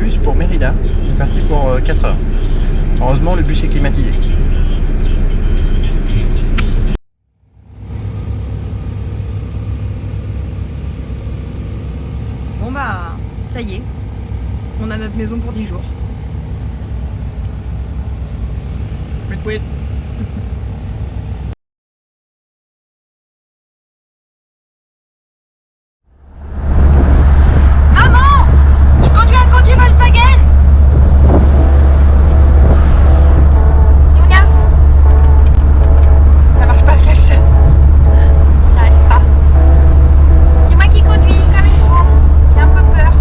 bus pour Mérida. On est parti pour 4 heures. Heureusement, le bus est climatisé. Bon bah, ça y est. On a notre maison pour 10 jours. Maman! Je conduis un conduit Volkswagen! Youna? Ça marche pas le klaxon. J'arrive pas. C'est moi qui conduis, comme il faut. J'ai un peu peur.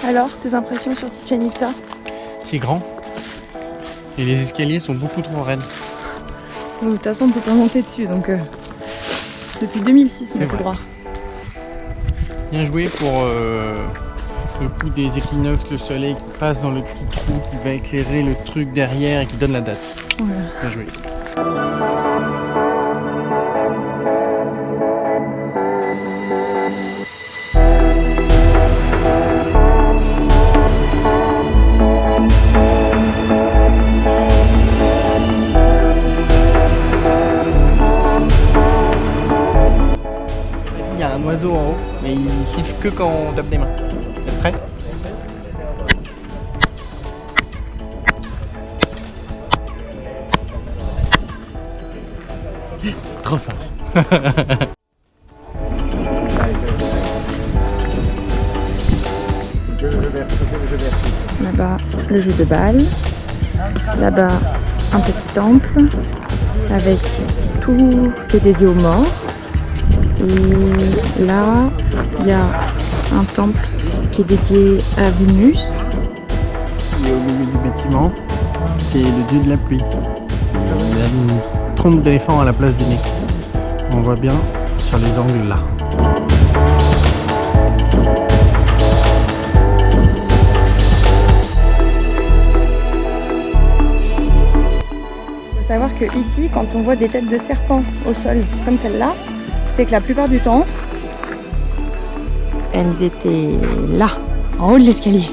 Alors, tes impressions sur Chichén Itzá? C'est grand. Et les escaliers sont beaucoup trop raides. De toute façon, on peut pas monter dessus, donc depuis 2006, on a plus le droit. Bien joué pour le coup des équinoxes, le soleil qui passe dans le petit trou qui va éclairer le truc derrière et qui donne la date. Voilà. Bien joué. Il y a un oiseau en haut, mais il siffle que quand on tape des mains. Vous êtes prêts ? C'est trop fort. Là-bas, le jeu de balle. Là-bas, un petit temple avec tout qui est dédié aux morts. Et là, il y a un temple qui est dédié à Vénus. Et au milieu du bâtiment, c'est le dieu de la pluie. Il a une trompe d'éléphant à la place du nez. On voit bien sur les angles là. Il faut savoir que ici, quand on voit des têtes de serpents au sol, comme celle-là, c'est que la plupart du temps, elles étaient là, en haut de l'escalier.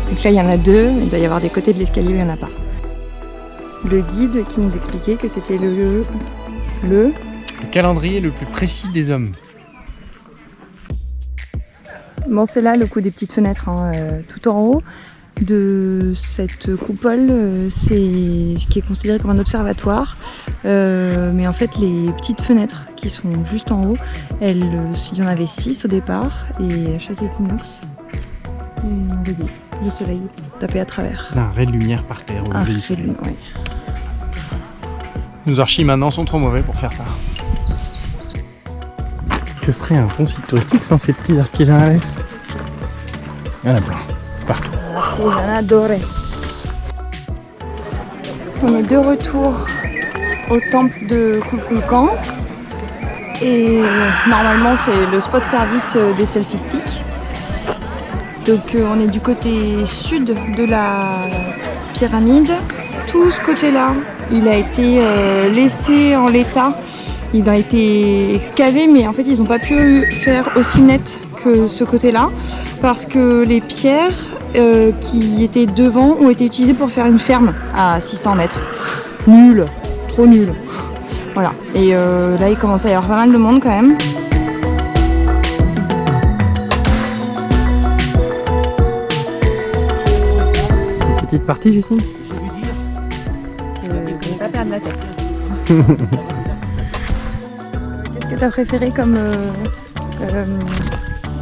Donc là, il y en a deux, il doit y avoir des côtés de l'escalier où il n'y en a pas. Le guide qui nous expliquait que c'était le calendrier le plus précis des hommes. Bon, c'est là le coup des petites fenêtres, hein, tout en haut de cette coupole, c'est ce qui est considéré comme un observatoire. Mais en fait, les petites fenêtres qui sont juste en haut, il y en avait 6 au départ, et à chaque équinoxe, on voyait le soleil taper à travers. Un ray de lumière par terre. Un ray de lumière, oui. Nos archis maintenant sont trop mauvais pour faire ça. Que serait un bon site touristique sans ces petits artisanales? Il y en a plein, partout. Artisanat Dores. On est de retour au temple de Kukulkan. Et normalement c'est le spot service des selfie sticks. Donc on est du côté sud de la pyramide. Tout ce côté-là, il a été laissé en l'état. Il a été excavé, mais en fait ils n'ont pas pu faire aussi net que ce côté-là parce que les pierres qui étaient devant ont été utilisées pour faire une ferme à 600 mètres. Nul, trop nul. Voilà, et là il commence à y avoir pas mal de monde quand même. Petite partie, Justine? Je ne vais pas perdre la tête. Qu'est-ce que tu as préféré comme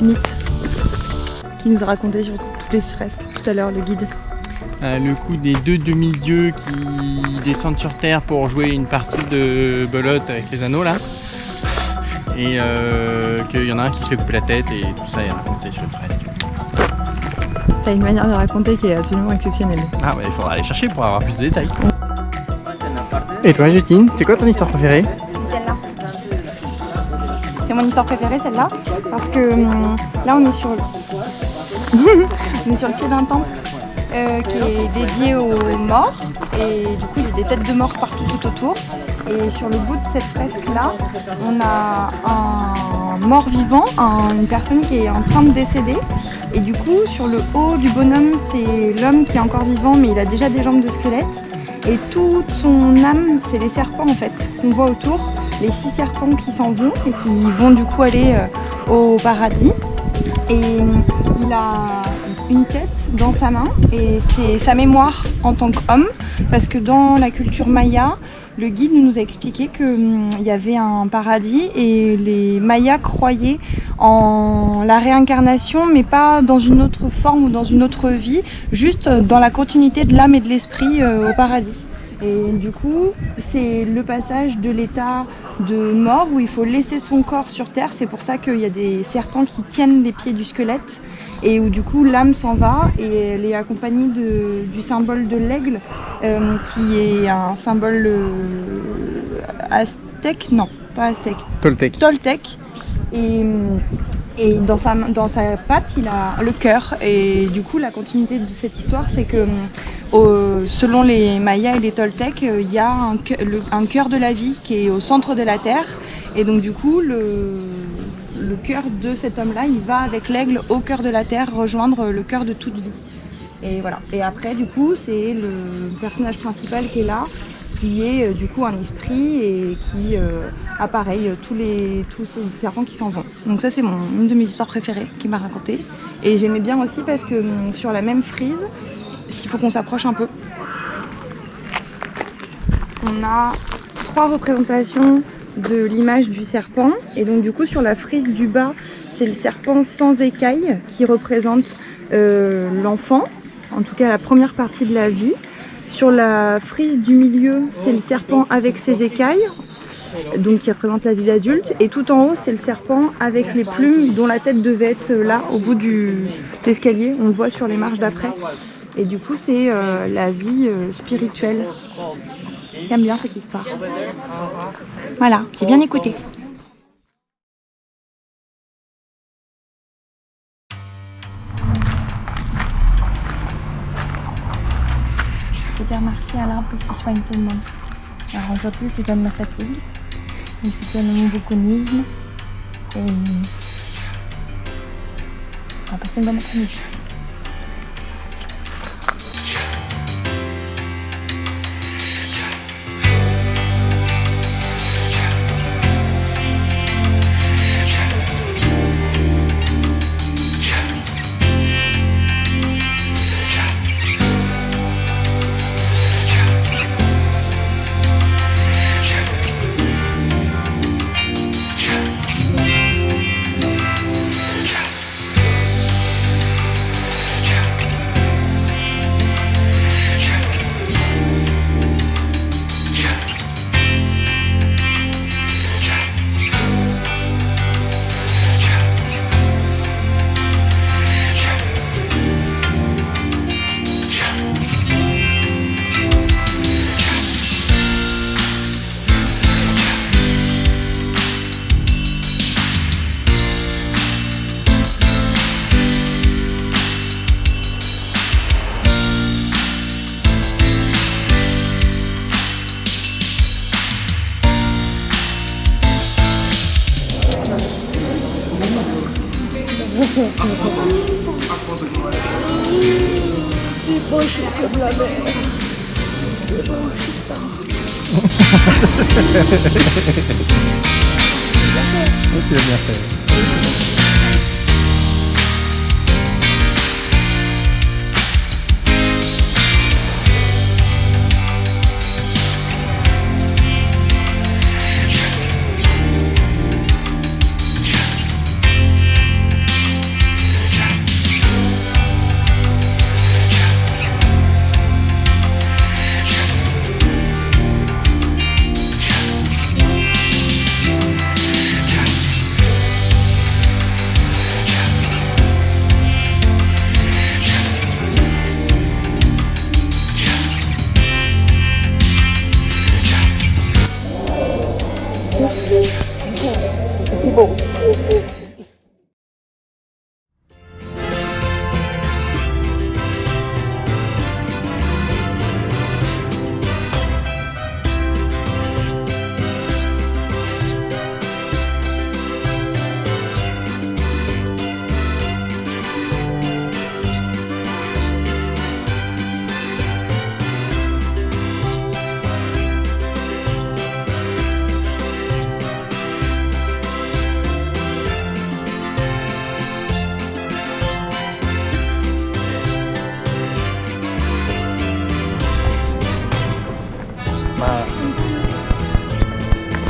mythe qui nous a raconté sur toutes les fresques tout à l'heure, le guide? Le coup des deux demi-dieux qui descendent sur terre pour jouer une partie de belote avec les anneaux là. Et qu'il y en a un qui se fait couper la tête et tout ça est raconté sur une fresque. T'as une manière de raconter qui est absolument exceptionnelle. Ah ouais, il faudra aller chercher pour avoir plus de détails. Et toi Justine, c'est quoi ton histoire préférée? Celle-là. C'est mon histoire préférée celle-là parce que là on est sur on est sur le pied d'un temple qui est dédié aux morts et du coup il est des têtes de mort partout tout autour. Et sur le bout de cette fresque-là, on a un mort-vivant, une personne qui est en train de décéder. Et du coup, sur le haut du bonhomme, c'est l'homme qui est encore vivant, mais il a déjà des jambes de squelette. Et toute son âme, c'est les serpents en fait, qu'on voit autour. Les 6 serpents qui s'en vont et qui vont du coup aller au paradis. Et il a une tête dans sa main et c'est sa mémoire en tant qu'homme, parce que dans la culture maya, le guide nous a expliqué qu'il y avait un paradis et les Mayas croyaient en la réincarnation, mais pas dans une autre forme ou dans une autre vie, juste dans la continuité de l'âme et de l'esprit au paradis. Et du coup, c'est le passage de l'état de mort où il faut laisser son corps sur terre. C'est pour ça qu'il y a des serpents qui tiennent les pieds du squelette et où du coup l'âme s'en va et elle est accompagnée du symbole de l'aigle qui est un symbole aztèque, non pas aztèque, Toltèque. Et dans sa patte, il a le cœur. Et du coup, la continuité de cette histoire, c'est que selon les Mayas et les Toltèques, il y a un cœur de la vie qui est au centre de la terre. Et donc du coup, le cœur de cet homme-là, il va avec l'aigle au cœur de la terre, rejoindre le cœur de toute vie. Et voilà. Et après, du coup, c'est le personnage principal qui est là, qui est du coup un esprit et qui pareil, tous ces serpents qui s'en vont. Donc ça c'est une de mes histoires préférées qu'il m'a racontée. Et j'aimais bien aussi parce que sur la même frise, s'il faut qu'on s'approche un peu, on a 3 représentations de l'image du serpent. Et donc du coup sur la frise du bas, c'est le serpent sans écailles qui représente l'enfant, en tout cas la première partie de la vie. Sur la frise du milieu, c'est le serpent avec ses écailles, donc qui représente la vie d'adulte. Et tout en haut, c'est le serpent avec les plumes, dont la tête devait être là, au bout de l'escalier. On le voit sur les marches d'après. Et du coup, c'est la vie spirituelle. J'aime bien cette histoire. Voilà, j'ai bien écouté. Je vais dire merci à l'arbre parce qu'il soigne tout le monde. Alors aujourd'hui, je lui donne ma fatigue, je lui donne mon bouconisme et on va passer une bonne après-midi. C'est beau, je comme la mer. C'est beau, putain. Tu l'as bien fait.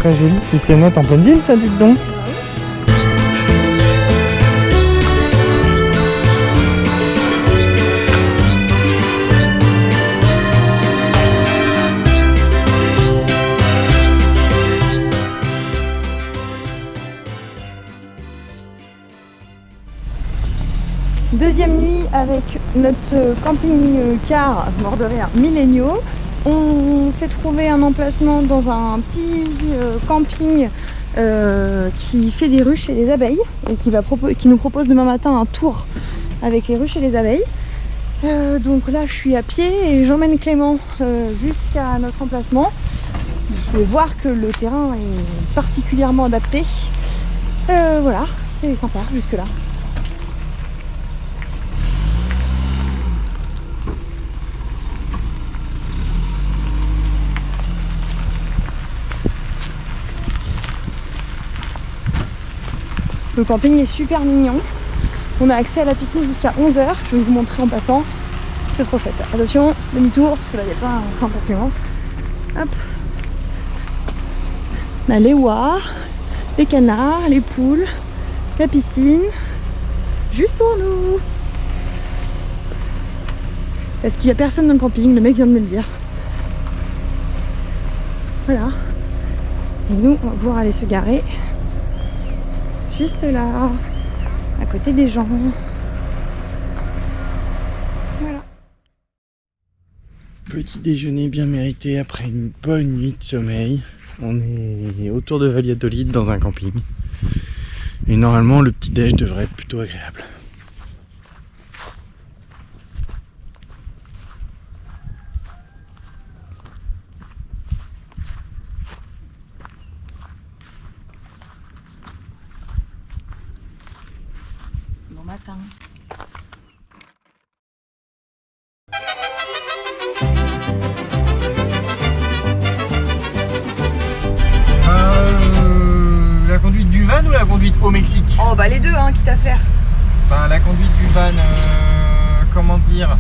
très joli. Si c'est note en pleine ville, ça, dites donc. Deuxième nuit avec notre camping-car, mort de rire, Millenniaux. On s'est trouvé un emplacement dans un petit camping qui fait des ruches et des abeilles et qui nous propose demain matin un tour avec les ruches et les abeilles. Donc là je suis à pied et j'emmène Clément jusqu'à notre emplacement. Vous pouvez voir que le terrain est particulièrement adapté. Voilà, c'est sympa jusque là. Le camping est super mignon. On a accès à la piscine jusqu'à 11h. Je vais vous montrer en passant. C'est trop chouette. Attention, demi-tour, parce que là il n'y a pas un camp plus loin. Hop. On a les oies, les canards, les poules, la piscine. Juste pour nous. Parce qu'il n'y a personne dans le camping, le mec vient de me le dire. Voilà. Et nous, on va pouvoir aller se garer. Juste là, à côté des gens. Voilà. Petit déjeuner bien mérité après une bonne nuit de sommeil. On est autour de Valladolid dans un camping. Et normalement, le petit déj devrait être plutôt agréable. Bon matin. La conduite du van ou la conduite au Mexique? Oh bah les deux, hein, quitte à faire. Ben, la conduite du van, comment dire,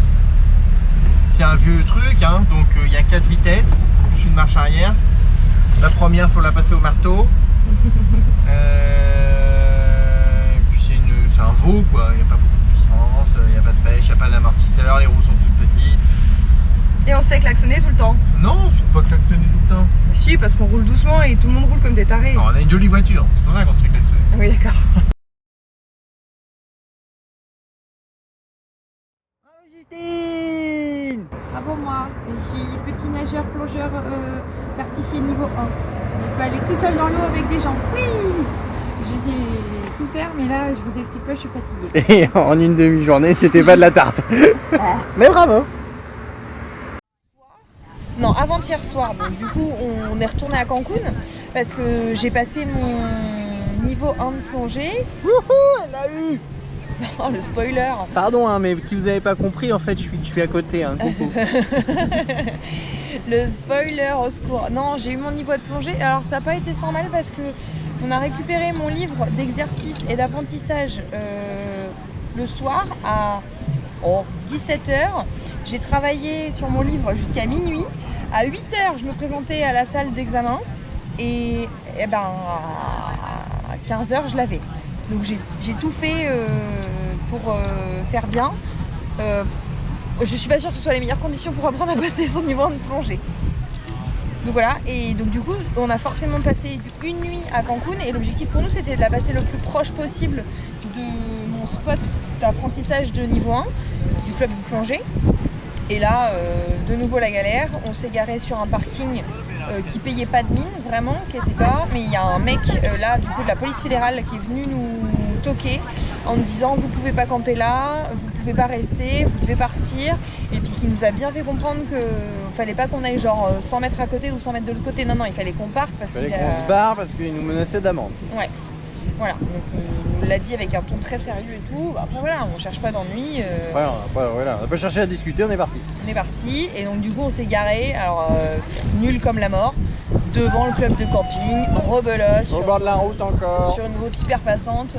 c'est un vieux truc, hein, donc il y a 4 vitesses, plus une marche arrière. La première, faut la passer au marteau. C'est un veau quoi, il n'y a pas beaucoup de puissance, il n'y a pas de pêche, il n'y a pas d'amortisseur, les roues sont toutes petites. Et on se fait klaxonner tout le temps. Non, on se fait pas klaxonner tout le temps. Si, parce qu'on roule doucement et tout le monde roule comme des tarés. Non, on a une jolie voiture, c'est pour ça qu'on se fait klaxonner. Oui, d'accord. Bravo moi, je suis petit nageur plongeur certifié niveau 1. Je peux aller tout seul dans l'eau avec des gens. Oui. Je sais tout faire, mais là je vous explique pas, je suis fatiguée. Et en une demi-journée, c'était pas de la tarte. Mais bravo. Non, avant-hier soir, donc du coup on est retourné à Cancun parce que j'ai passé mon niveau 1 de plongée. Wouhou, elle l'a eu. Oh le spoiler. Pardon, hein, mais si vous n'avez pas compris, en fait, je suis à côté. Hein, coucou. Le spoiler, au secours. Non, j'ai eu mon niveau de plongée. Alors ça n'a pas été sans mal parce que on a récupéré mon livre d'exercice et d'apprentissage le soir à 17h. J'ai travaillé sur mon livre jusqu'à minuit. À 8h, je me présentais à la salle d'examen et ben à 15h, je l'avais. Donc j'ai tout fait pour faire bien. Je suis pas sûre que ce soit les meilleures conditions pour apprendre à passer son niveau de plongée. Donc voilà, et donc du coup on a forcément passé une nuit à Cancun et l'objectif pour nous c'était de la passer le plus proche possible de mon spot d'apprentissage de niveau 1 du club de plongée. Et là, de nouveau la galère, on s'est garé sur un parking qui payait pas de mine, vraiment, qui était pas. Mais il y a un mec là, du coup de la police fédérale qui est venu nous toquer en nous disant vous pouvez pas camper là, vous pouvez pas rester, vous devez partir. Et puis qui nous a bien fait comprendre que fallait pas qu'on aille genre 100 mètres à côté ou 100 mètres de l'autre côté. Non, non, il fallait qu'on parte parce qu'il qu'on se barre parce qu'il nous menaçait d'amende. Ouais. Voilà, donc il nous l'a dit avec un ton très sérieux et tout. Après voilà, on cherche pas d'ennui. Voilà, on n'a pas cherché à discuter, on est parti. On est parti et donc du coup on s'est garé, alors nul comme la mort, devant le club de camping, rebelote. Au bord de la route encore. Sur une route hyper passante.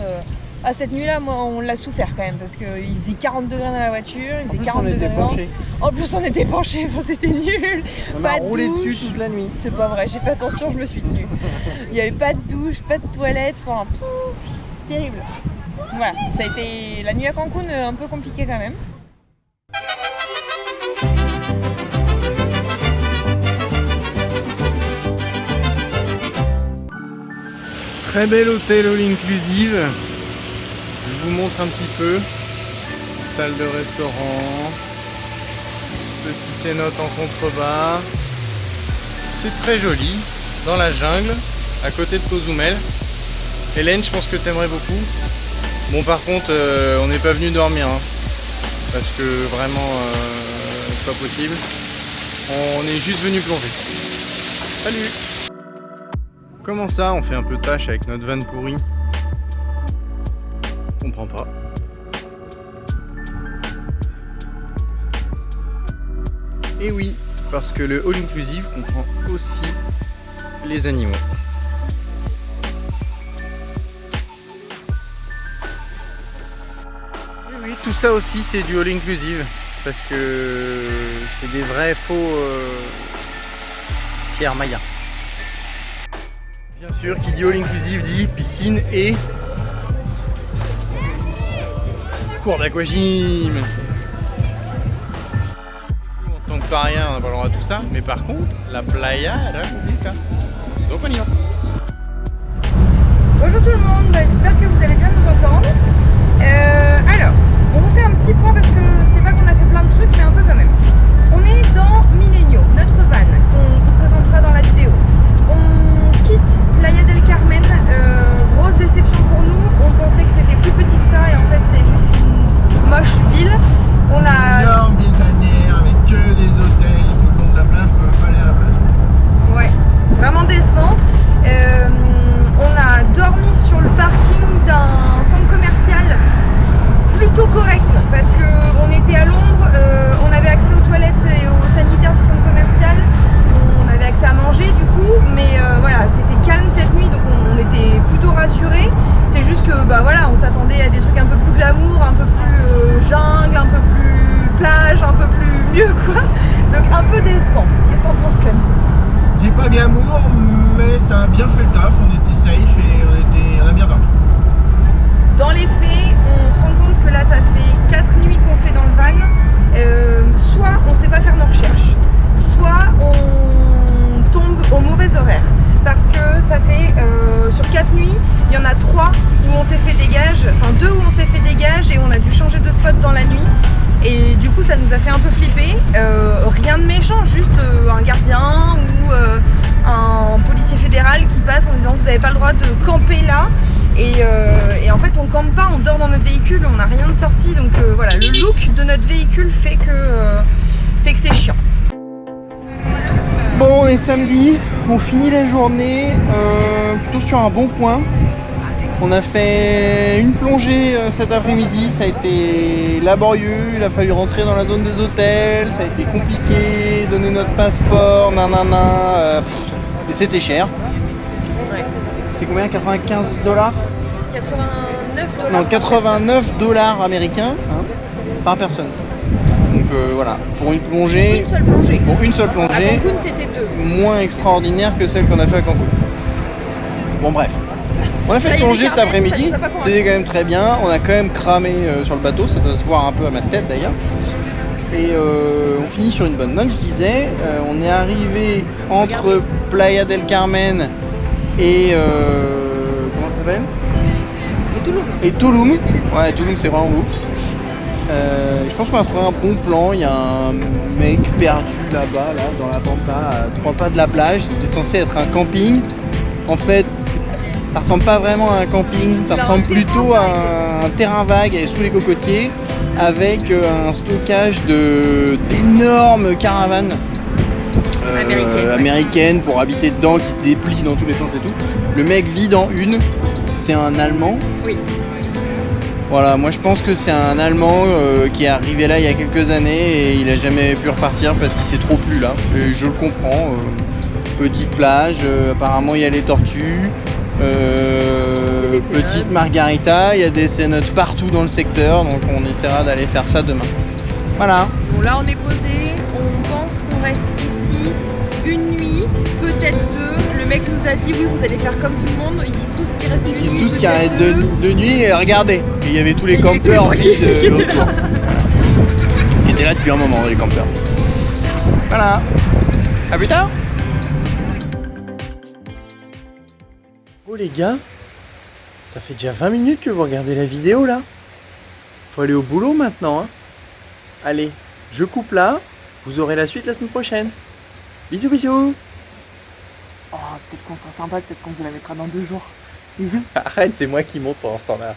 Ah, cette nuit-là, moi, on l'a souffert quand même parce qu'il faisait 40 degrés dans la voiture, il faisait 40 degrés dehors. En plus, on était penchés, enfin, c'était nul. On pas a de roulé douche. dessus toute la nuit. C'est pas vrai, j'ai fait attention, je me suis tenue. Il n'y avait pas de douche, pas de toilette, enfin, terrible. Voilà, ça a été la nuit à Cancun un peu compliquée quand même. Très bel hôtel all inclusive. Je vous montre un petit peu. Salle de restaurant. Petit cénote en contrebas. C'est très joli. Dans la jungle, à côté de Cozumel. Hélène, je pense que t'aimerais beaucoup. Bon, par contre, on n'est pas venu dormir. Hein, parce que vraiment, c'est pas possible. On est juste venu plonger. Salut! Comment ça, on fait un peu tâche avec notre van pourri? Je comprends pas. Et oui, parce que le all inclusive comprend aussi les animaux. Et oui, tout ça aussi c'est du all inclusive, parce que c'est des vrais faux Pierre Maya. Bien sûr, qui dit all inclusive dit piscine et cours d'aquagym. En tant que paria, on n'a pas le droit à tout ça, mais par contre, la playa, elle a compliqué. Donc on y va. Bonjour tout le monde, j'espère que vous allez bien nous entendre. Alors, on vous fait un petit point parce que c'est pas qu'on a fait plein de trucs, mais un peu quand même. On est dans Milenio, notre van, qu'on vous présentera dans la vidéo. On quitte Playa del Carmen, grosse déception pour nous, on pensait que c'était plus petit que ça et en fait c'est juste une moche ville. On a... énorme ville balnéaire avec que des hôtels tout le long de la plage, on peut pas aller à la plage. Ouais, vraiment décevant. On a dormi sur le parking d'un centre commercial plutôt correct parce qu'on était à l'ombre, on avait accès aux toilettes et aux sanitaires du centre commercial, on avait accès à manger du coup, mais voilà, c'était calme cette nuit donc on était plutôt rassurés. C'est juste que bah voilà, on s'attendait à des trucs un peu plus glamour, un peu plus jungle, un peu plus plage, un peu plus mieux quoi, donc un peu décevant. Qu'est-ce que t'en penses Clem? C'est pas glamour, mais ça a bien fait le taf, on était safe et on a bien dormi. Dans les faits, on se rend compte que là ça fait 4 nuits qu'on fait dans le van. Soit on sait pas faire nos recherches, soit on tombe au mauvais horaire. Parce que ça fait sur 4 nuits, il y en a 3 où on s'est fait dégage, enfin 2 où on s'est fait dégage et on a dû changer de spot dans la nuit. Et du coup ça nous a fait un peu flipper, rien de méchant, juste un gardien ou un policier fédéral qui passe en disant vous n'avez pas le droit de camper là. Et en fait on campe pas, on dort dans notre véhicule, on n'a rien de sorti, donc voilà, le look de notre véhicule fait que c'est chiant. Bon, on est samedi, on finit la journée plutôt sur un bon point. On a fait une plongée cet après-midi, ça a été laborieux, il a fallu rentrer dans la zone des hôtels, ça a été compliqué, donner notre passeport, nanana, et c'était cher. Ouais. C'est combien? 95 $? 89 $. Non, 89 $ américains hein, par personne. Donc voilà, pour une plongée, Une seule plongée. pour une seule À plongée, Cancun c'était 2. moins extraordinaire que celle qu'on a fait à Cancun. Bon bref. On a fait une plongée cet après-midi, c'était quand même très bien, on a quand même cramé sur le bateau, ça doit se voir un peu à ma tête d'ailleurs. Et on finit sur une bonne note, je disais, on est arrivé entre Playa del Carmen et comment ça s'appelle? Et Tulum. Et Tulum, ouais Tulum c'est vraiment beau. Je pense qu'on a trouvé un bon plan, il y a un mec perdu là-bas, là, dans la pampa, à 3 pas de la plage, c'était censé être un camping. En fait, ça ressemble pas vraiment à un camping, ça ressemble plutôt à un terrain vague sous les cocotiers avec un stockage d'énormes caravanes américaines pour habiter dedans qui se déplient dans tous les sens et tout. Le mec vit dans une, c'est un Allemand. Oui. Voilà, moi je pense que c'est un Allemand qui est arrivé là il y a quelques années et il a jamais pu repartir parce qu'il s'est trop plu là. Et je le comprends. Petite plage, apparemment il y a les tortues. des cénotes. Petite margarita, il y a des cénotes partout dans le secteur, donc on essaiera d'aller faire ça demain. Voilà. Bon là on est posé, on pense qu'on reste ici une nuit, peut-être deux. Le mec nous a dit oui vous allez faire comme tout le monde, ils disent tous qu'il reste une nuit. Ils disent tous qu'il peut-être arrête deux. de nuit et regardez. Et il y avait tous les Il y avait campeurs tous les vides autour. Ils étaient là depuis un moment les campeurs. Voilà. À plus tard. Oh les gars, ça fait déjà 20 minutes que vous regardez la vidéo là. Faut aller au boulot maintenant hein. Allez, je coupe là, vous aurez la suite la semaine prochaine. Bisous bisous. Oh, peut-être qu'on sera sympa, peut-être qu'on vous la mettra dans 2 jours. Bisous. Arrête, c'est moi qui monte pendant ce temps-là.